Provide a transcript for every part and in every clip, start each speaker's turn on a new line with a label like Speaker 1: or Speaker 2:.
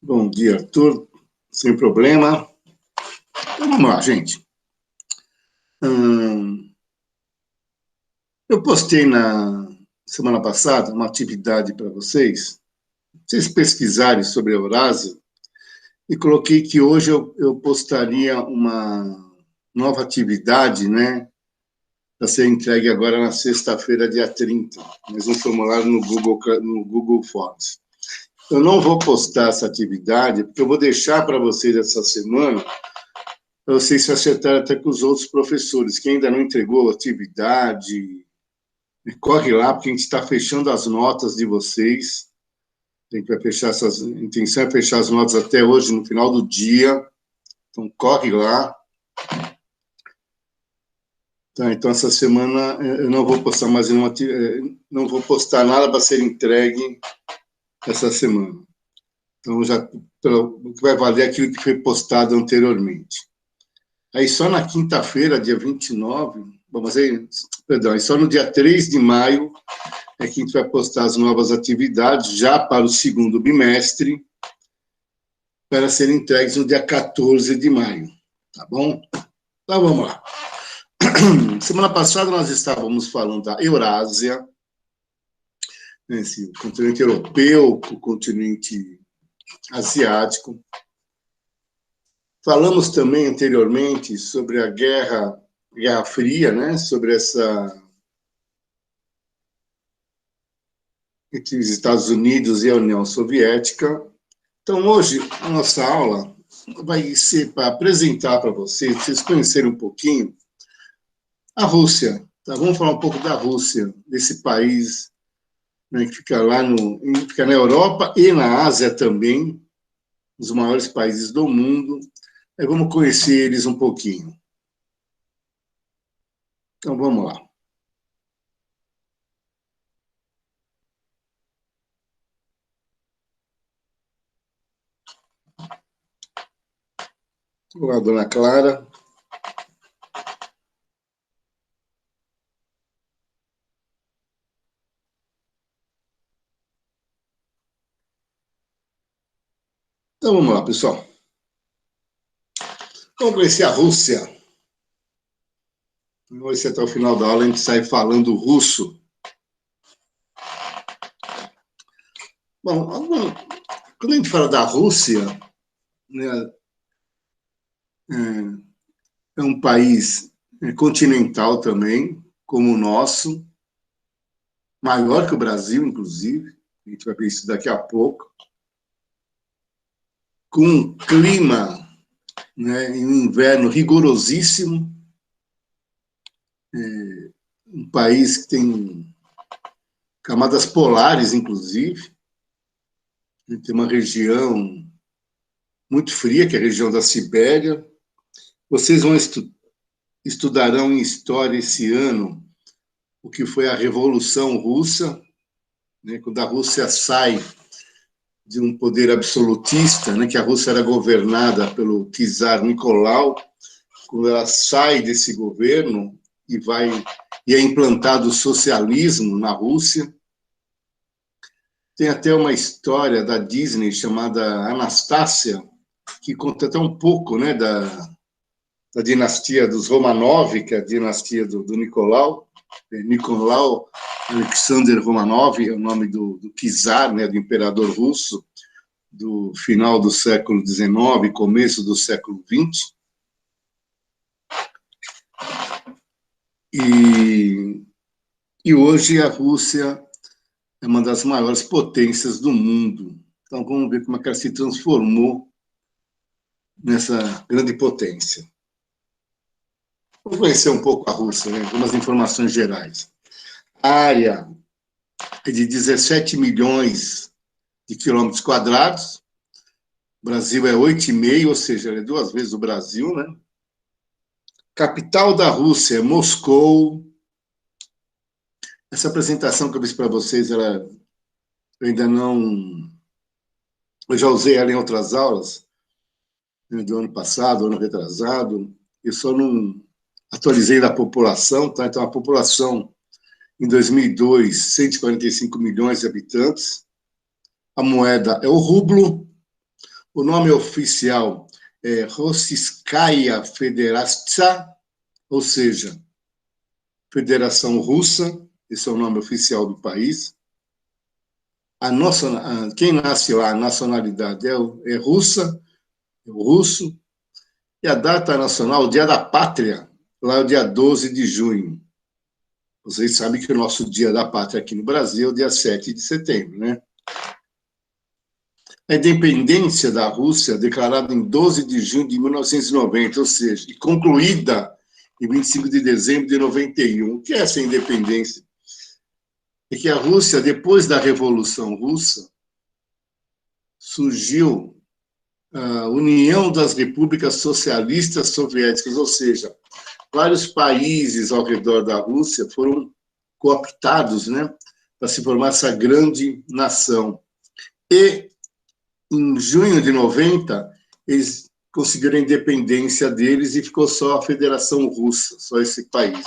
Speaker 1: Bom dia, Arthur. Sem problema. Então, vamos lá, gente. Eu postei na semana passada uma atividade para vocês pesquisarem sobre a Eurásia, e coloquei que hoje eu postaria uma nova atividade, né, para ser entregue agora na sexta-feira, dia 30, mais um formulário no Google Forms. Eu não vou postar essa atividade, porque eu vou deixar para vocês essa semana, para vocês se acertarem até com os outros professores. Quem ainda não entregou a atividade, corre lá, porque a gente está fechando as notas de vocês. A gente vai fechar a intenção é fechar as notas até hoje, no final do dia. Então, corre lá. Tá, então, essa semana eu não vou postar mais nenhuma, não vou postar nada para ser entregue essa semana. Então, já vai valer aquilo que foi postado anteriormente. Aí, só na quinta-feira, dia 29, aí só no dia 3 de maio é que a gente vai postar as novas atividades, já para o segundo bimestre, para serem entregues no dia 14 de maio, tá bom? Então, vamos lá. Semana passada nós estávamos falando da Eurásia, esse continente europeu, o continente asiático. Falamos também anteriormente sobre a Guerra Fria, né? Sobre essa entre os Estados Unidos e a União Soviética. Então, hoje, a nossa aula vai ser para apresentar para vocês conhecerem um pouquinho a Rússia. Tá? Vamos falar um pouco da Rússia, desse país, né, que fica fica na Europa e na Ásia também, os maiores países do mundo. Aí vamos conhecer eles um pouquinho. Então, vamos lá. Olá, dona Clara. Então, vamos lá, pessoal. Vamos conhecer a Rússia. Vamos ver se até o final da aula a gente sai falando russo. Bom, quando a gente fala da Rússia, né, é um país continental também, como o nosso, maior que o Brasil, inclusive, a gente vai ver isso daqui a pouco, com um clima, né, em um inverno rigorosíssimo, um país que tem camadas polares, inclusive, tem uma região muito fria, que é a região da Sibéria. Vocês vão estudarão em história esse ano o que foi a Revolução Russa, né, quando a Rússia sai de um poder absolutista, né, que a Rússia era governada pelo czar Nicolau. Quando ela sai desse governo e é implantado o socialismo na Rússia. Tem até uma história da Disney chamada Anastácia, que conta até um pouco, né, da dinastia dos Romanov, que é a dinastia do Nicolau. Nicolau Alexander Romanov é o nome do czar, né, do imperador russo, do final do século XIX, começo do século XX. E hoje a Rússia é uma das maiores potências do mundo. Então, vamos ver como é que ela se transformou nessa grande potência. Vamos conhecer um pouco a Rússia, né? Algumas informações gerais. A área é de 17 milhões de quilômetros quadrados. O Brasil é 8,5, ou seja, é 2 vezes o Brasil, né? Capital da Rússia é Moscou. Essa apresentação que eu fiz para vocês, eu ainda não... Eu já usei ela em outras aulas, né, do ano passado, ano retrasado. Eu só não atualizei da população, tá? Então, a população, em 2002, 145 milhões de habitantes. A moeda é o rublo. O nome oficial é Rossiyskaya Federatsiya, ou seja, Federação Russa, esse é o nome oficial do país. Quem nasce lá, a nacionalidade é russa, é o russo, e a data nacional, o Dia da Pátria, lá é o dia 12 de junho. Vocês sabem que o nosso Dia da Pátria aqui no Brasil é o dia 7 de setembro, né? A independência da Rússia, declarada em 12 de junho de 1990, ou seja, e concluída em 25 de dezembro de 91. O que é essa independência? É que a Rússia, depois da Revolução Russa, surgiu a União das Repúblicas Socialistas Soviéticas, ou seja, vários países ao redor da Rússia foram cooptados, né, para se formar essa grande nação. E, em junho de 90, eles conseguiram a independência deles e ficou só a Federação Russa, só esse país.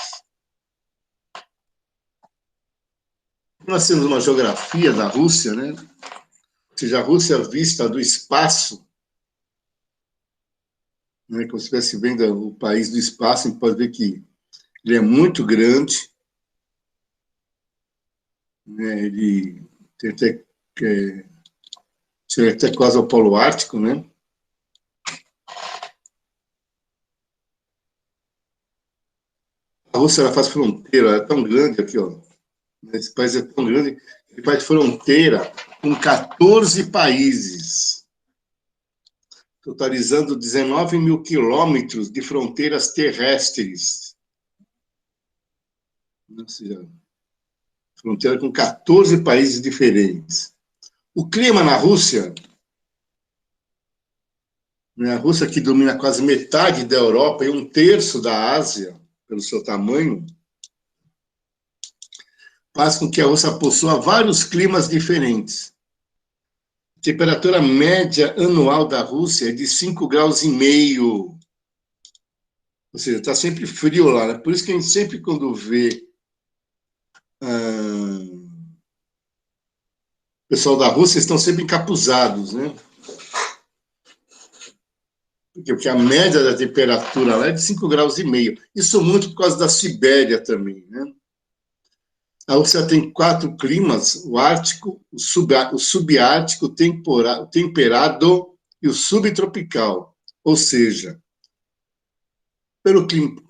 Speaker 1: Nós temos uma geografia da Rússia, né? Ou seja, a Rússia vista do espaço, né, como se estivesse vendo o país do espaço, a gente pode ver que ele é muito grande, né? Ele tem chega até quase ao Polo Ártico, né? A Rússia ela faz fronteira, ela é tão grande aqui, ó. Esse país é tão grande, ele faz fronteira com 14 países, totalizando 19 mil quilômetros de fronteiras terrestres. Ou seja, fronteira com 14 países diferentes. O clima na Rússia, né, a Rússia que domina quase metade da Europa e um terço da Ásia, pelo seu tamanho, faz com que a Rússia possua vários climas diferentes. A temperatura média anual da Rússia é de 5,5 graus. Ou seja, está sempre frio lá, né? Por isso que a gente sempre, quando vê o pessoal da Rússia, estão sempre encapuzados, né? Porque a média da temperatura lá é de 5,5 graus. Isso muito por causa da Sibéria também, né? A Rússia tem 4 climas: o ártico, o subártico, o temperado e o subtropical. Ou seja,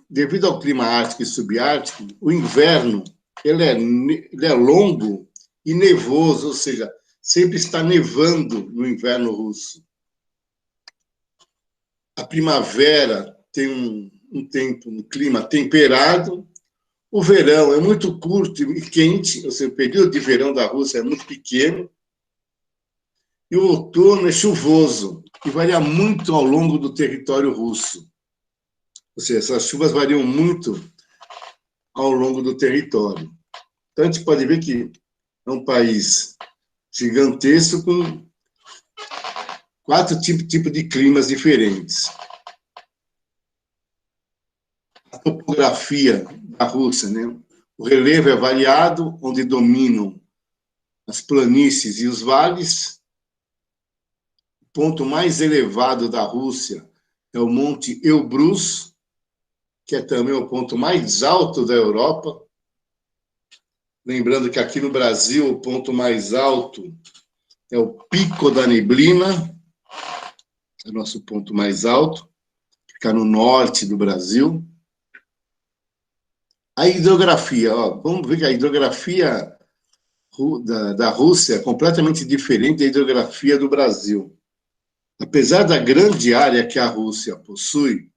Speaker 1: devido ao clima ártico e subártico, o inverno ele é longo e nevoso, ou seja, sempre está nevando no inverno russo. A primavera tem um clima temperado. O verão é muito curto e quente, ou seja, o período de verão da Rússia é muito pequeno. E o outono é chuvoso e varia muito ao longo do território russo. Ou seja, essas chuvas variam muito ao longo do território. Então, a gente pode ver que é um país gigantesco com 4 tipos de climas diferentes. A topografia da Rússia, né? O relevo é variado, onde dominam as planícies e os vales. O ponto mais elevado da Rússia é o Monte Elbrus, que é também o ponto mais alto da Europa. Lembrando que aqui no Brasil o ponto mais alto é o Pico da Neblina, é o nosso ponto mais alto, fica no norte do Brasil. A hidrografia, ó, vamos ver que a hidrografia da Rússia é completamente diferente da hidrografia do Brasil. Apesar da grande área que a Rússia possui,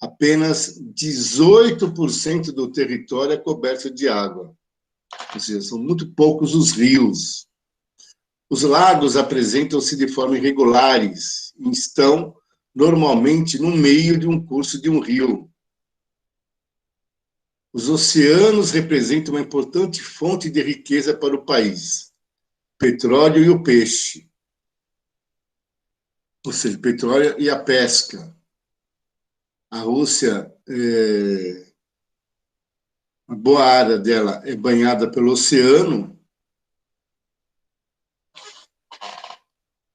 Speaker 1: apenas 18% do território é coberto de água. Ou seja, são muito poucos os rios. Os lagos apresentam-se de forma irregulares e estão normalmente no meio de um curso de um rio. Os oceanos representam uma importante fonte de riqueza para o país: petróleo e o peixe. Ou seja, o petróleo e a pesca. A Rússia, a boa área dela é banhada pelo oceano.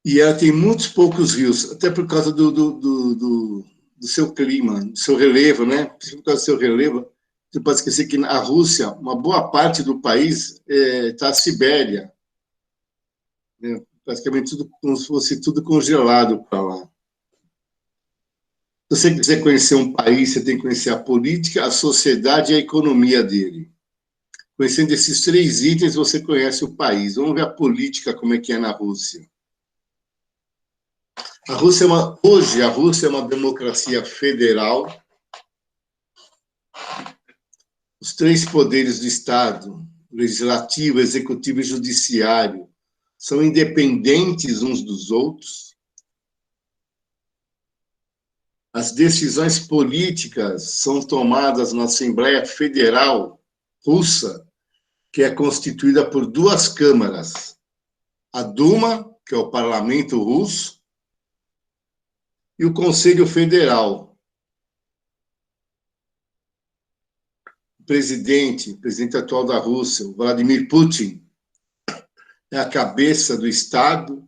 Speaker 1: E ela tem muitos poucos rios, até por causa do seu clima, do seu relevo, né? Por causa do seu relevo, você pode esquecer que a Rússia, uma boa parte do país está a Sibéria, né? Praticamente tudo como se fosse tudo congelado para lá. Se você quiser conhecer um país, você tem que conhecer a política, a sociedade e a economia dele. Conhecendo esses 3 itens, você conhece o país. Vamos ver a política, como é que é na Rússia. Hoje, a Rússia é uma democracia federal. Os 3 poderes do Estado, legislativo, executivo e judiciário, são independentes uns dos outros. As decisões políticas são tomadas na Assembleia Federal Russa, que é constituída por 2 câmaras. A Duma, que é o parlamento russo, e o Conselho Federal. O presidente atual da Rússia, Vladimir Putin, é a cabeça do Estado,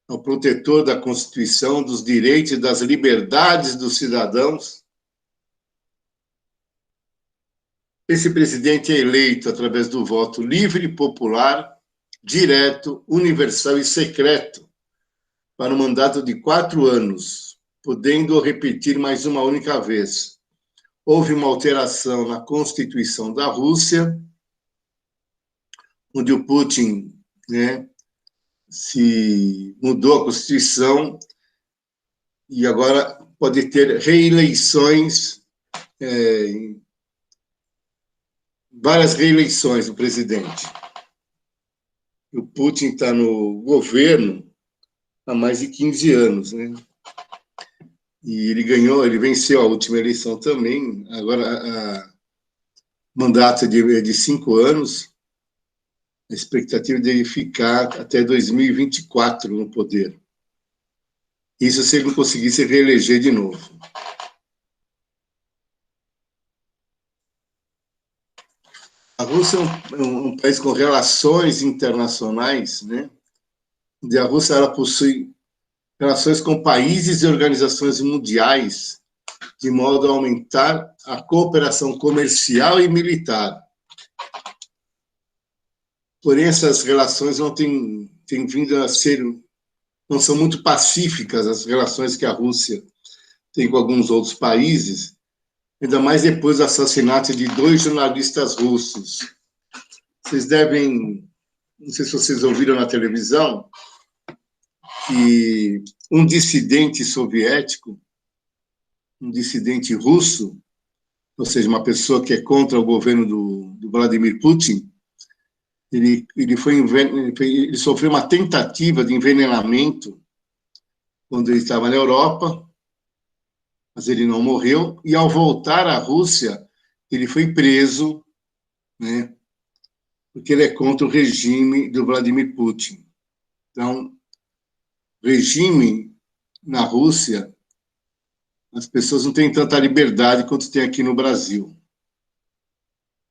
Speaker 1: é o protetor da Constituição, dos direitos e das liberdades dos cidadãos. Esse presidente é eleito através do voto livre, popular, direto, universal e secreto, para um mandato de 4 anos, podendo repetir mais uma única vez. Houve uma alteração na Constituição da Rússia, onde o Putin, né, se mudou a Constituição e agora pode ter reeleições, várias reeleições do presidente. O Putin está no governo há mais de 15 anos, né? E ele venceu a última eleição também, agora mandato de 5 anos, a expectativa dele ficar até 2024 no poder. Isso se ele não conseguisse reeleger de novo. A Rússia é um país com relações internacionais, né? Onde a Rússia ela possui relações com países e organizações mundiais, de modo a aumentar a cooperação comercial e militar. Porém, essas relações não têm vindo a ser, não são muito pacíficas, as relações que a Rússia tem com alguns outros países, ainda mais depois do assassinato de 2 jornalistas russos. Vocês devem, não sei se vocês ouviram na televisão, que um dissidente soviético, um dissidente russo, ou seja, uma pessoa que é contra o governo do Vladimir Putin, ele sofreu uma tentativa de envenenamento quando ele estava na Europa, mas ele não morreu, e ao voltar à Rússia, ele foi preso, né, porque ele é contra o regime do Vladimir Putin. Então, regime na Rússia, as pessoas não têm tanta liberdade quanto tem aqui no Brasil.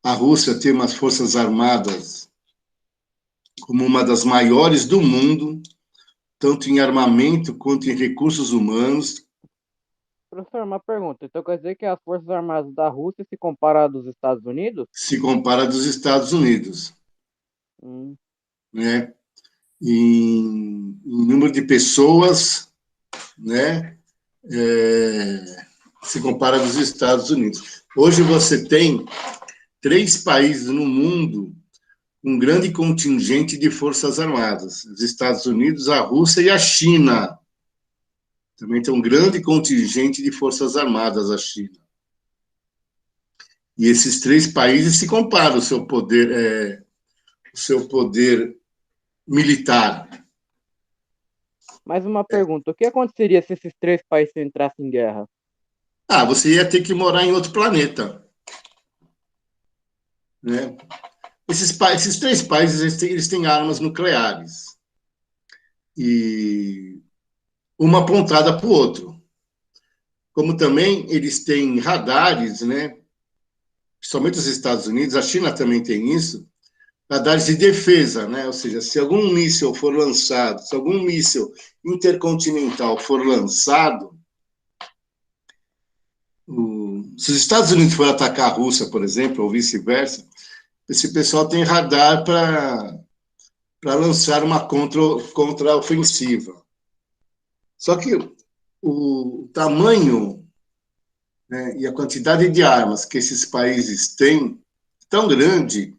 Speaker 1: A Rússia tem umas forças armadas como uma das maiores do mundo, tanto em armamento quanto em recursos humanos.
Speaker 2: Professor, uma pergunta. Então quer dizer que as Forças Armadas da Rússia se compara às dos Estados Unidos?
Speaker 1: Se compara dos Estados Unidos,
Speaker 2: Hum.
Speaker 1: né? Em número de pessoas, né? Se compara dos Estados Unidos. Hoje você tem 3 países no mundo com um grande contingente de forças armadas: os Estados Unidos, a Rússia e a China. Também tem um grande contingente de forças armadas, a China. E esses 3 países se comparam o seu poder militar.
Speaker 2: Mais uma pergunta. O que aconteceria se esses 3 países entrassem em guerra?
Speaker 1: Você ia ter que morar em outro planeta, né? Esses 3 países eles têm armas nucleares. E uma apontada para o outro. Como também eles têm radares, né? Principalmente os Estados Unidos, a China também tem isso, radares de defesa, né? Ou seja, se algum míssil for lançado, se algum míssil intercontinental for lançado, se os Estados Unidos for atacar a Rússia, por exemplo, ou vice-versa, esse pessoal tem radar para lançar uma contra-ofensiva. Só que o tamanho, né, e a quantidade de armas que esses países têm é tão grande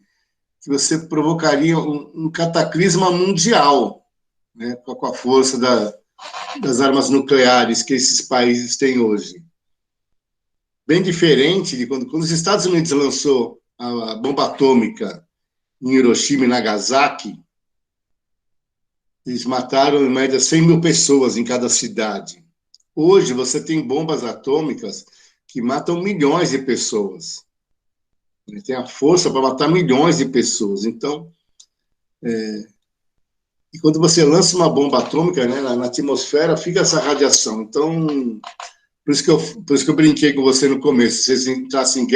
Speaker 1: que você provocaria um cataclisma mundial, né, com a força das armas nucleares que esses países têm hoje. Bem diferente de quando os Estados Unidos lançou a bomba atômica em Hiroshima e Nagasaki, eles mataram, em média, 100 mil pessoas em cada cidade. Hoje, você tem bombas atômicas que matam milhões de pessoas. Tem a força para matar milhões de pessoas. Então, e quando você lança uma bomba atômica, né, na atmosfera, fica essa radiação. Então, por isso que eu brinquei com você no começo. Se vocês entrassem em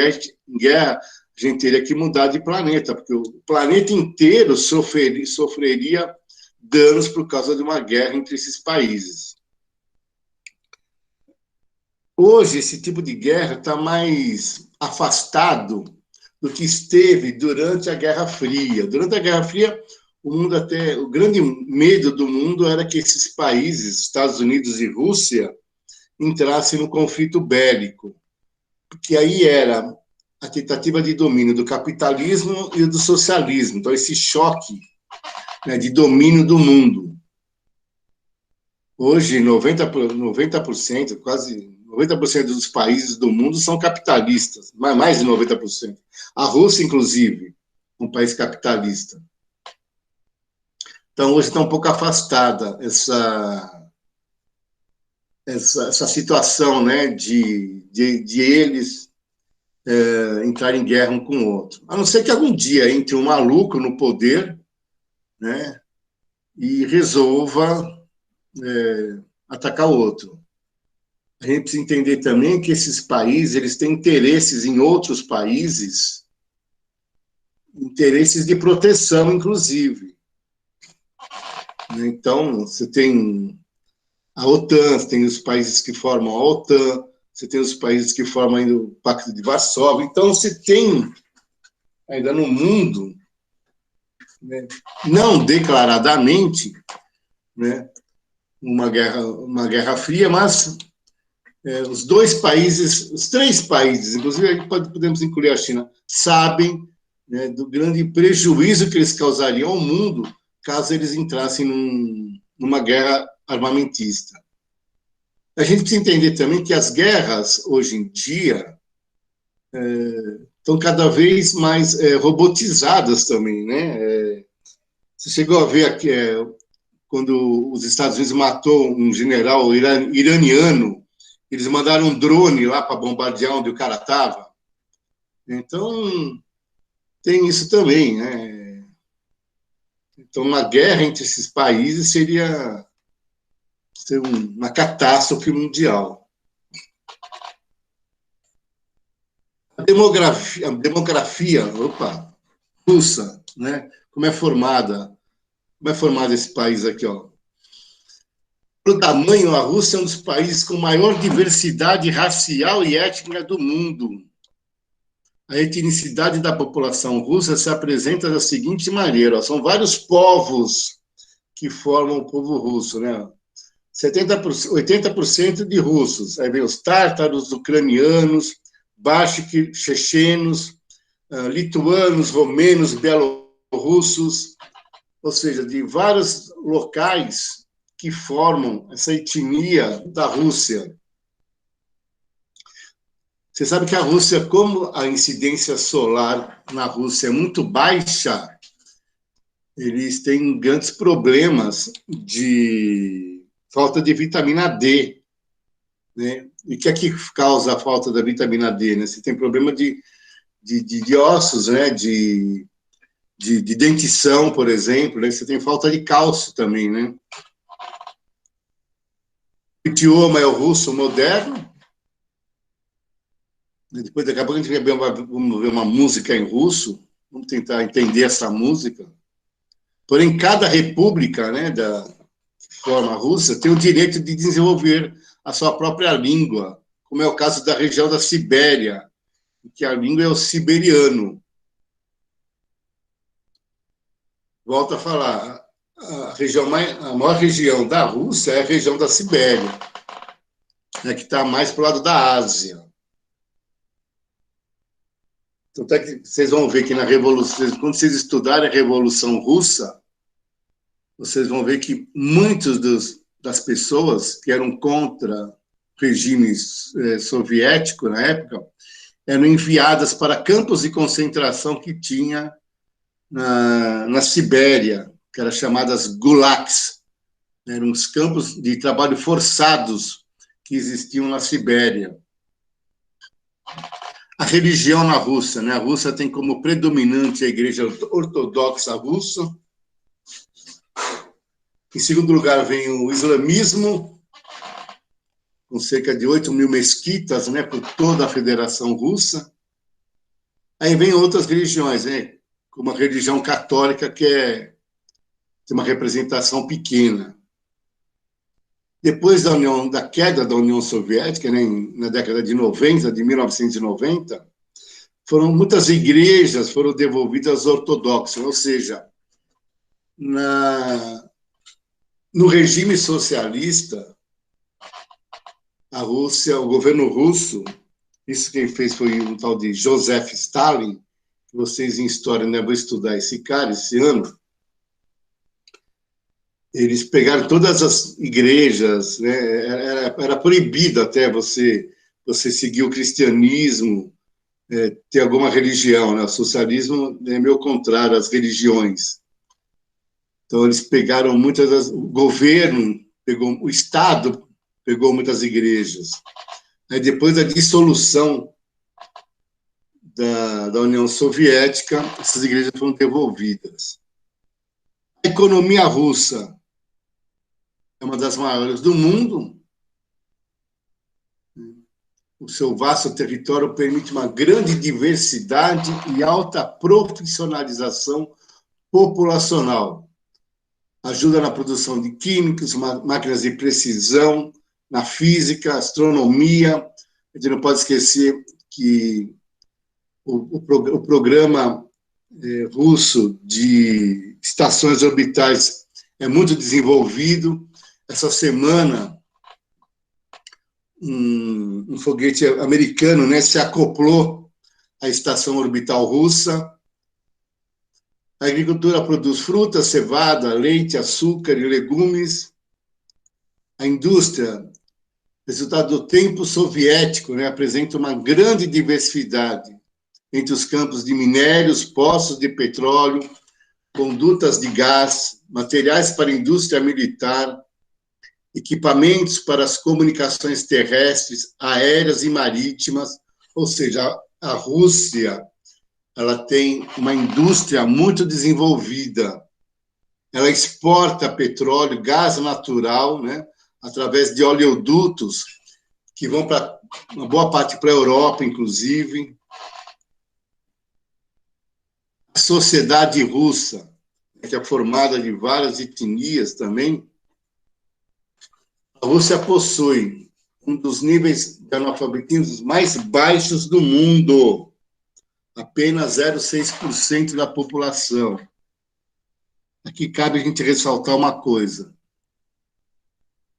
Speaker 1: guerra, a gente teria que mudar de planeta, porque o planeta inteiro sofreria danos por causa de uma guerra entre esses países. Hoje, esse tipo de guerra está mais afastado do que esteve durante a Guerra Fria. Durante a Guerra Fria, o grande medo do mundo era que esses países, Estados Unidos e Rússia, entrassem no conflito bélico, porque aí era a tentativa de domínio do capitalismo e do socialismo. Então, esse choque, né, de domínio do mundo. Hoje, 90%, quase 90% dos países do mundo são capitalistas, mais de 90%. A Rússia, inclusive, um país capitalista. Então, hoje está um pouco afastada essa situação, né, de eles entrarem em guerra um com o outro. A não ser que algum dia entre um maluco no poder, né, e resolva atacar o outro. A gente precisa entender também que esses países, eles têm interesses em outros países, interesses de proteção, inclusive. Então, você tem a OTAN, você tem os países que formam a OTAN, você tem os países que formam ainda o Pacto de Varsóvia. Então, você tem, ainda no mundo, né, não declaradamente, né, uma guerra fria, mas os três países, inclusive podemos incluir a China, sabem, né, do grande prejuízo que eles causariam ao mundo caso eles entrassem numa guerra armamentista. A gente precisa entender também que as guerras, hoje em dia, estão cada vez mais robotizadas também, né? Você chegou a ver aqui, quando os Estados Unidos matou um general iraniano, eles mandaram um drone lá para bombardear onde o cara estava. Então, tem isso também, né? Então, uma guerra entre esses países seria uma catástrofe mundial. A demografia russa, né? Como é formado esse país aqui, ó. Pelo tamanho, a Rússia é um dos países com maior diversidade racial e étnica do mundo. A etnicidade da população russa se apresenta da seguinte maneira: ó, são vários povos que formam o povo russo, né? 80% de russos, aí vem os tártaros, ucranianos, baixos, chechenos, lituanos, romenos, belorussos, ou seja, de vários locais que formam essa etnia da Rússia. Você sabe que a Rússia, como a incidência solar na Rússia é muito baixa, eles têm grandes problemas de falta de vitamina D, né? E o que é que causa a falta da vitamina D, né? Você tem problema de ossos, né? De dentição, por exemplo, né? Você tem falta de cálcio também, né? O idioma é o russo moderno. Depois, daqui a pouco, a gente vamos ver uma música em russo, Vamos tentar entender essa música. Porém, cada república, né, da forma russa tem o direito de desenvolver a sua própria língua, como é o caso da região da Sibéria, que a língua é o siberiano. Volto a falar, a maior região da Rússia é a região da Sibéria, né, que está mais para o lado da Ásia. Então, até que vocês vão ver que na Revolução, quando vocês estudarem a Revolução Russa, vocês vão ver que muitas das pessoas que eram contra o regime soviético na época eram enviadas para campos de concentração que tinha na Sibéria, que eram chamadas gulags. Eram os campos de trabalho forçados que existiam na Sibéria. A religião na Rússia, né? A Rússia tem como predominante a Igreja Ortodoxa Russa. Em segundo lugar, vem o islamismo, com cerca de 8 mil mesquitas, né, por toda a Federação Russa. Aí vem outras religiões, né, como a religião católica, que tem uma representação pequena. Depois da queda da União Soviética, né, na década de 90, de 1990, muitas igrejas foram devolvidas ortodoxas, ou seja, no regime socialista, a Rússia, o governo russo, isso quem fez foi um tal de Joseph Stalin, que vocês em história, né, vão estudar esse cara esse ano. Eles pegaram todas as igrejas, né, era proibido até você seguir o cristianismo, ter alguma religião, né? O socialismo é meio contrário às religiões. Então, eles pegaram o governo, o Estado pegou muitas igrejas. Aí, depois da dissolução da União Soviética, essas igrejas foram devolvidas. A economia russa é uma das maiores do mundo. O seu vasto território permite uma grande diversidade e alta profissionalização populacional. Ajuda na produção de químicos, máquinas de precisão, na física, astronomia. A gente não pode esquecer que o programa russo de estações orbitais é muito desenvolvido. Essa semana, um foguete americano, né, se acoplou à estação orbital russa. A agricultura produz frutas, cevada, leite, açúcar e legumes. A indústria, resultado do tempo soviético, né, apresenta uma grande diversidade entre os campos de minérios, poços de petróleo, condutas de gás, materiais para a indústria militar, equipamentos para as comunicações terrestres, aéreas e marítimas, ou seja, a Rússia ela tem uma indústria muito desenvolvida. Ela exporta petróleo, gás natural, né, através de oleodutos que vão para uma boa parte para a Europa, inclusive. A sociedade russa, que é formada de várias etnias também, a Rússia possui um dos níveis de analfabetismo mais baixos do mundo. Apenas 0,6% da população. Aqui cabe a gente ressaltar uma coisa.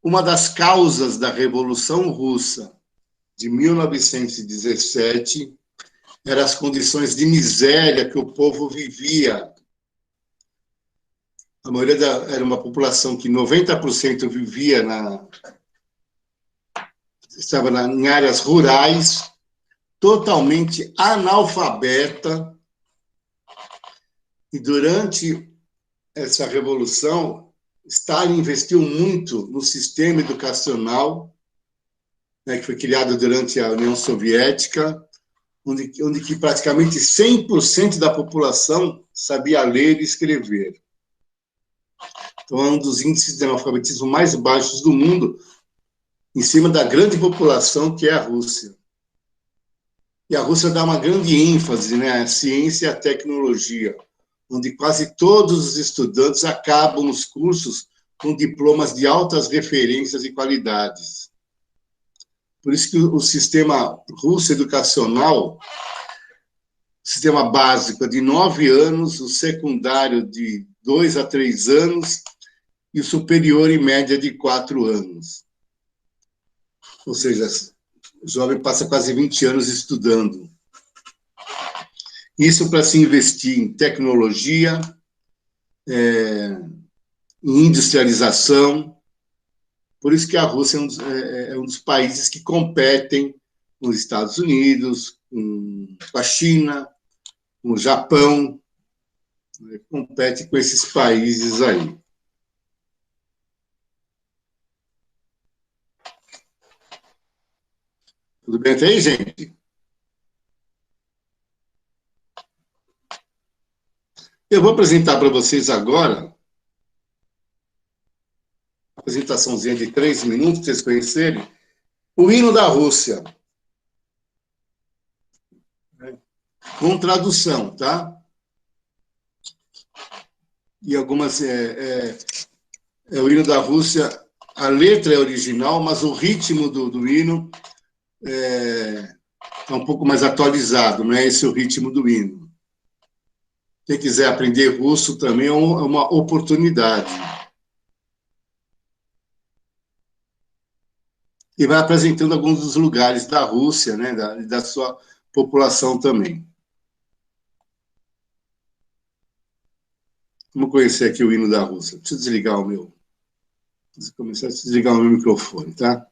Speaker 1: Uma das causas da Revolução Russa de 1917 eram as condições de miséria que o povo vivia. A maioria era uma população que 90% vivia estava em áreas rurais, totalmente analfabeta, e durante essa revolução, Stalin investiu muito no sistema educacional, né, que foi criado durante a União Soviética, onde que praticamente 100% da população sabia ler e escrever. Então, é um dos índices de analfabetismo mais baixos do mundo, em cima da grande população que é a Rússia. E a Rússia dá uma grande ênfase, né, à ciência e à tecnologia, onde quase todos os estudantes acabam os cursos com diplomas de altas referências e qualidades. Por isso que o sistema russo educacional, o sistema básico é de 9 anos, o secundário de 2 a 3 anos e o superior, em média, de 4 anos. Ou seja, o jovem passa quase 20 anos estudando. Isso para se investir em tecnologia, em industrialização. Por isso que a Rússia é um dos países que competem com os Estados Unidos, com a China, com o Japão, compete com esses países aí. Tudo bem até aí, gente? Eu vou apresentar para vocês agora, uma apresentaçãozinha de 3 minutos, para vocês conhecerem, o hino da Rússia. Com tradução, tá? E algumas... é o hino da Rússia, a letra é original, mas o ritmo do hino é um pouco mais atualizado, não é esse o ritmo do hino. Quem quiser aprender russo também é uma oportunidade. E vai apresentando alguns dos lugares da Rússia, né, da sua população também. Vamos conhecer aqui o hino da Rússia. Deixa eu desligar o meu... Preciso começar a desligar o meu microfone, tá?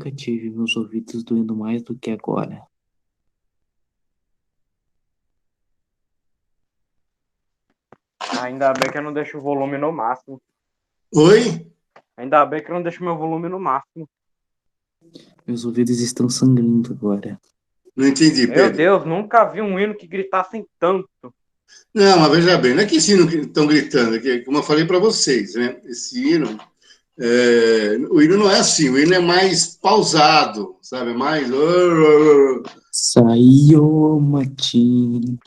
Speaker 3: nunca tive meus ouvidos doendo mais do que agora.
Speaker 2: Ainda bem que eu não deixo o volume no máximo.
Speaker 1: Oi?
Speaker 2: Ainda bem que eu não deixo meu volume no máximo.
Speaker 3: Meus ouvidos estão sangrando agora.
Speaker 1: Não entendi,
Speaker 2: Meu
Speaker 1: Pedro.
Speaker 2: Deus, nunca vi um hino que gritassem tanto.
Speaker 1: Não, mas veja bem, não é que esse hino que estão gritando, que, como eu falei para vocês, né? Esse hino, o hino não é assim, o hino é mais pausado, sabe? É mais.
Speaker 3: Saiu, Matinho.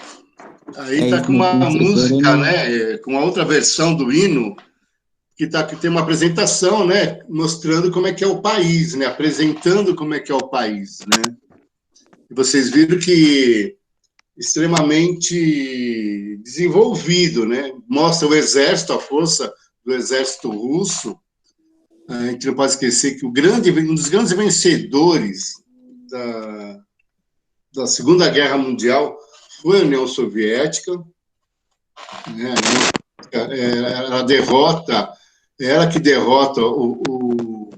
Speaker 1: Aí
Speaker 3: É
Speaker 1: tá
Speaker 3: isso,
Speaker 1: com uma música,
Speaker 3: sereno.
Speaker 1: né? Com a outra versão do hino, que tem uma apresentação, né? Mostrando como é que é o país, né? Apresentando como é que é o país, né? E vocês viram que extremamente desenvolvido, né? Mostra o exército, a força do exército russo. A gente não pode esquecer que um dos grandes vencedores da, da Segunda Guerra Mundial foi a União Soviética, né? Ela derrota, ela que derrota o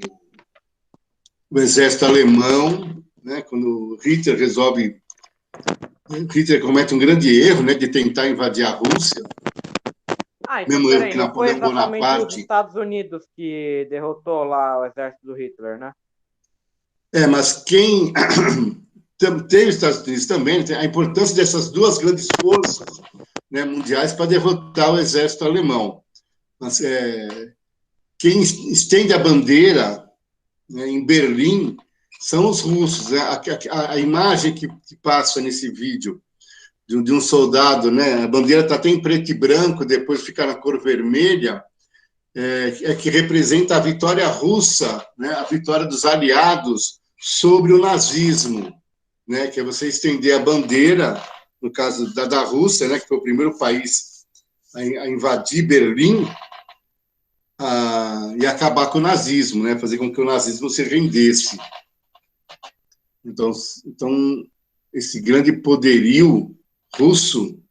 Speaker 1: exército alemão, né? Quando Hitler comete um grande erro, né? De tentar invadir a Rússia.
Speaker 2: Ah, então
Speaker 1: Mesmo erro
Speaker 2: peraí,
Speaker 1: que
Speaker 2: não foi
Speaker 1: Napoleão
Speaker 2: exatamente os
Speaker 1: Bonaparte.
Speaker 2: Estados Unidos que derrotou lá o exército do Hitler, né?
Speaker 1: Mas quem tem os Estados Unidos também, tem a importância dessas duas grandes forças, né, mundiais para derrotar o exército alemão. Mas, quem estende a bandeira, né, em Berlim são os russos. Né? A imagem que passa nesse vídeo de um soldado, né, a bandeira está até em preto e branco, depois fica na cor vermelha, que representa a vitória russa, né, a vitória dos aliados sobre o nazismo, né, que é você estender a bandeira, no caso da Rússia, né, que foi o primeiro país a invadir Berlim, e acabar com o nazismo, né, fazer com que o nazismo se rendesse. Então esse grande poderio russo,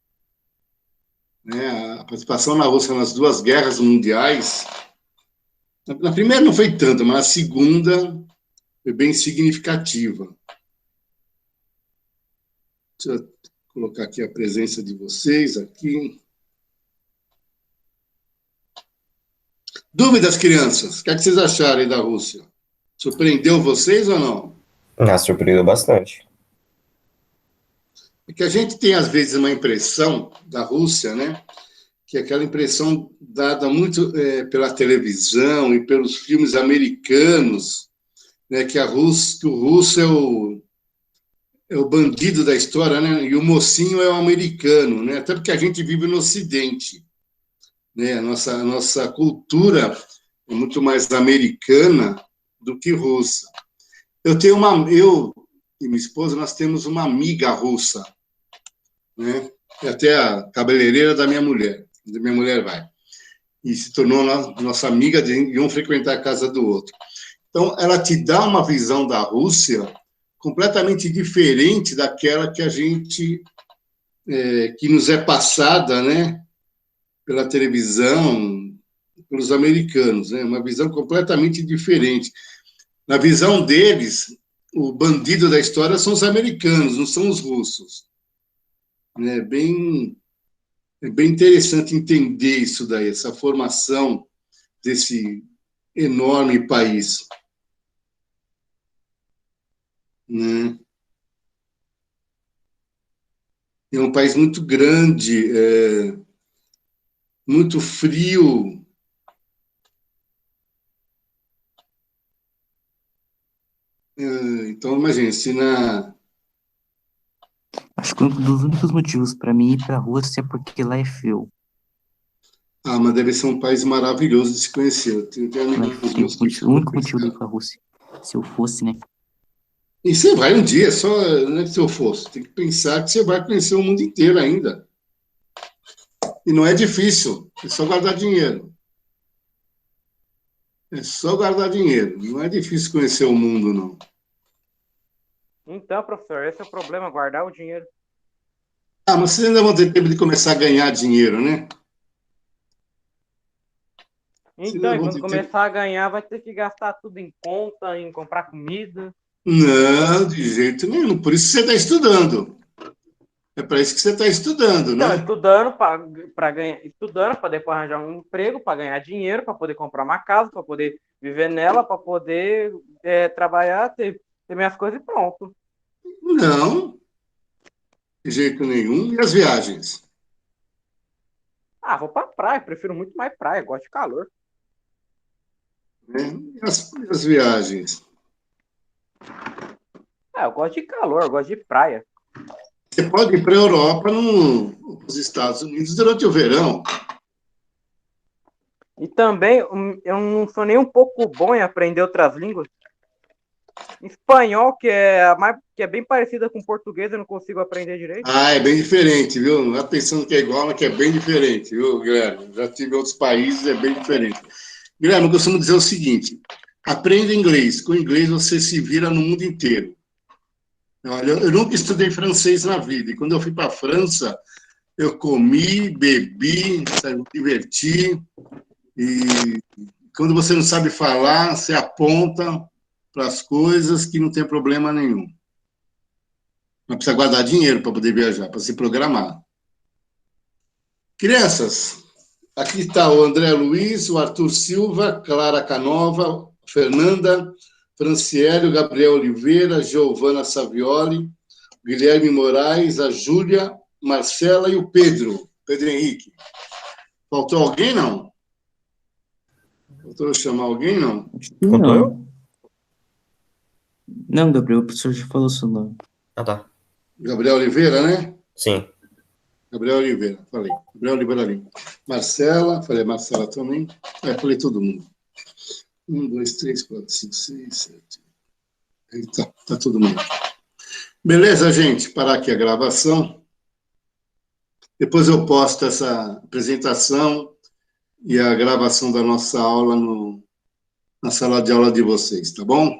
Speaker 1: né, a participação na Rússia nas duas guerras mundiais, na primeira não foi tanto, mas na segunda foi bem significativa. Deixa eu colocar aqui a presença de vocês aqui. Dúvidas, crianças? O que é que vocês acharam aí da Rússia? Surpreendeu vocês ou não?
Speaker 4: Surpreendeu bastante.
Speaker 1: É que a gente tem, às vezes, uma impressão da Rússia, né? Que é aquela impressão dada muito pela televisão e pelos filmes americanos, né? Que o russo é o bandido da história, né? E o mocinho é o americano, né? Até porque a gente vive no Ocidente, né? A nossa cultura é muito mais americana do que russa. Eu e minha esposa, nós temos uma amiga russa, né? É até a cabeleireira da minha mulher vai. E se tornou nossa amiga, de um frequentar a casa do outro. Então, ela te dá uma visão da Rússia completamente diferente daquela que a gente, que nos é passada, né? Pela televisão, pelos americanos, né? Uma visão completamente diferente. Na visão deles, o bandido da história são os americanos, não são os russos. É bem interessante entender isso daí, essa formação desse enorme país. Né? É um país muito grande, muito frio. Então, imagina, se na.
Speaker 3: Acho que um dos únicos motivos pra mim ir pra Rússia é porque lá é frio.
Speaker 1: Mas deve ser um país maravilhoso de se conhecer. Eu tenho
Speaker 3: Lá é
Speaker 1: amigos
Speaker 3: frio.
Speaker 1: meus que
Speaker 3: O
Speaker 1: foram
Speaker 3: único
Speaker 1: para esse
Speaker 3: motivo de ir
Speaker 1: cara.
Speaker 3: pra Rússia. Se eu fosse, né?
Speaker 1: E você vai um dia, só não é que se eu fosse, tem que pensar que você vai conhecer o mundo inteiro ainda. E não é difícil, é só guardar dinheiro. É só guardar dinheiro. Não é difícil conhecer o mundo, não.
Speaker 2: Então, professor, esse é o problema, guardar o dinheiro.
Speaker 1: Mas vocês ainda vão ter tempo de começar a ganhar dinheiro, né?
Speaker 2: Então,
Speaker 1: Senão
Speaker 2: e
Speaker 1: vão
Speaker 2: quando
Speaker 1: ter-
Speaker 2: começar a ganhar, vai ter que gastar tudo em conta, em comprar comida.
Speaker 1: Não, de jeito nenhum. Por isso você está estudando. É para isso que você está estudando,
Speaker 2: Então,
Speaker 1: né?
Speaker 2: estudando para depois arranjar um emprego, para ganhar dinheiro, para poder comprar uma casa, para poder viver nela, para poder trabalhar, ter minhas coisas e pronto.
Speaker 1: Não, de jeito nenhum. E as viagens?
Speaker 2: Ah, vou pra praia, prefiro muito mais praia, gosto de calor.
Speaker 1: Né? E as viagens?
Speaker 2: Ah, eu gosto de calor, eu gosto de praia.
Speaker 1: Você pode ir para a Europa, nos Estados Unidos, durante o verão.
Speaker 2: E também, eu não sou nem um pouco bom em aprender outras línguas. Espanhol, que é bem parecida com português, eu não consigo aprender direito.
Speaker 1: Ah, é bem diferente, viu? Não está pensando que é igual, mas que é bem diferente, viu, Guilherme? Já tive em outros países, é bem diferente. Guilherme, eu costumo dizer o seguinte: aprenda inglês. Com inglês você se vira no mundo inteiro. Olha, eu nunca estudei francês na vida. E quando eu fui para a França, eu comi, bebi, sabe, me diverti. E quando você não sabe falar, você aponta para as coisas que não tem problema nenhum. Mas precisa guardar dinheiro para poder viajar, para se programar. Crianças, aqui está o André Luiz, o Arthur Silva, Clara Canova, Fernanda, Franciele, o Gabriel Oliveira, Giovana Savioli, Guilherme Moraes, a Júlia, Marcela e o Pedro Henrique. Faltou alguém, não? Faltou eu chamar alguém, não?
Speaker 3: Acho que
Speaker 4: Contou eu?
Speaker 3: não. Não, Gabriel, o professor já falou seu nome.
Speaker 4: Ah, tá.
Speaker 1: Gabriel Oliveira, né?
Speaker 4: Sim.
Speaker 1: Gabriel Oliveira, falei. Gabriel Oliveira ali. Marcela, falei Marcela também. Falei todo mundo. 1, 2, 3, 4, 5, 6, 7. Aí tá todo mundo. Beleza, gente? Parar aqui a gravação. Depois eu posto essa apresentação e a gravação da nossa aula na sala de aula de vocês, tá bom?